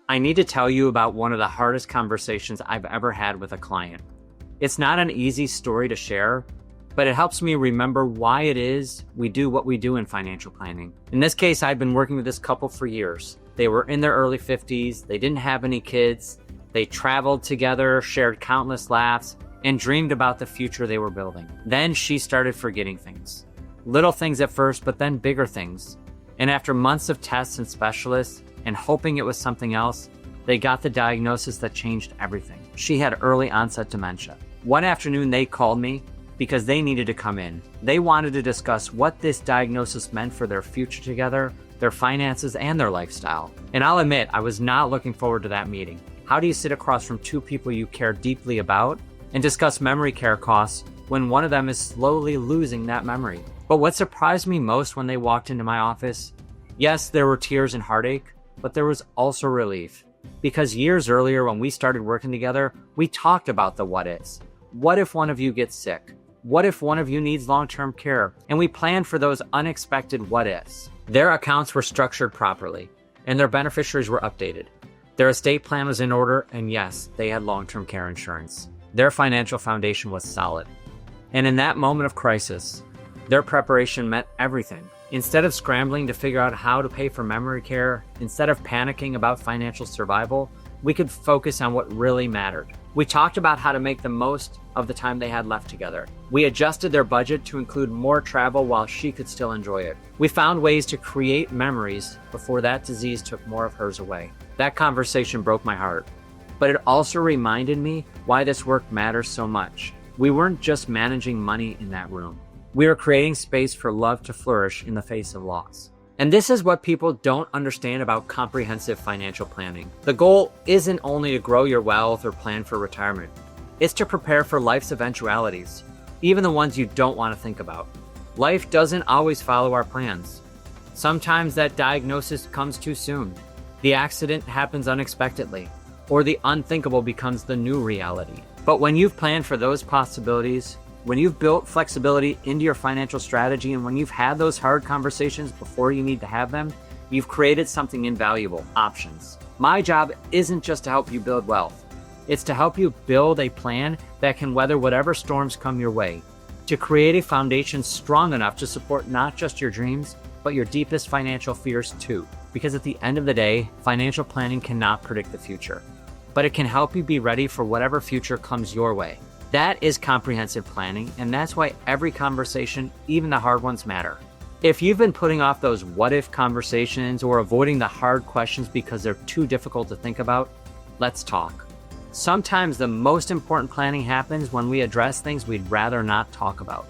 I need to tell you about one of the hardest conversations I've ever had with a client. It's not an easy story to share, but it helps me remember why it is we do what we do in financial planning. In this case, I've been working with this couple for years. They were in their early 50s, they didn't have any kids, they traveled together, shared countless laughs, and dreamed about the future they were building. Then she started forgetting things. Little things at first, but then bigger things. And after months of tests and specialists, and hoping it was something else, they got the diagnosis that changed everything. She had early-onset dementia. One afternoon, they called me because they needed to come in. They wanted to discuss what this diagnosis meant for their future together, their finances, and their lifestyle. And I'll admit, I was not looking forward to that meeting. How do you sit across from two people you care deeply about and discuss memory care costs when one of them is slowly losing that memory? But what surprised me most when they walked into my office, yes, there were tears and heartache, but there was also relief. Because years earlier when we started working together, we talked about the what-ifs. What if one of you gets sick? What if one of you needs long-term care? And we planned for those unexpected what-ifs. Their accounts were structured properly, and their beneficiaries were updated. Their estate plan was in order, and yes, they had long-term care insurance. Their financial foundation was solid. And in that moment of crisis, their preparation meant everything. Instead of scrambling to figure out how to pay for memory care, instead of panicking about financial survival, we could focus on what really mattered. We talked about how to make the most of the time they had left together. We adjusted their budget to include more travel while she could still enjoy it. We found ways to create memories before that disease took more of hers away. That conversation broke my heart, but it also reminded me why this work matters so much. We weren't just managing money in that room. We were creating space for love to flourish in the face of loss. And this is what people don't understand about comprehensive financial planning. The goal isn't only to grow your wealth or plan for retirement. It's to prepare for life's eventualities, even the ones you don't want to think about. Life doesn't always follow our plans. Sometimes that diagnosis comes too soon. The accident happens unexpectedly, or the unthinkable becomes the new reality. But when you've planned for those possibilities, when you've built flexibility into your financial strategy, and when you've had those hard conversations before you need to have them, you've created something invaluable: options. My job isn't just to help you build wealth. It's to help you build a plan that can weather whatever storms come your way, to create a foundation strong enough to support not just your dreams, but your deepest financial fears too. Because at the end of the day, financial planning cannot predict the future, but it can help you be ready for whatever future comes your way. That is comprehensive planning, and that's why every conversation, even the hard ones, matter. If you've been putting off those what-if conversations or avoiding the hard questions because they're too difficult to think about, let's talk. Sometimes the most important planning happens when we address things we'd rather not talk about.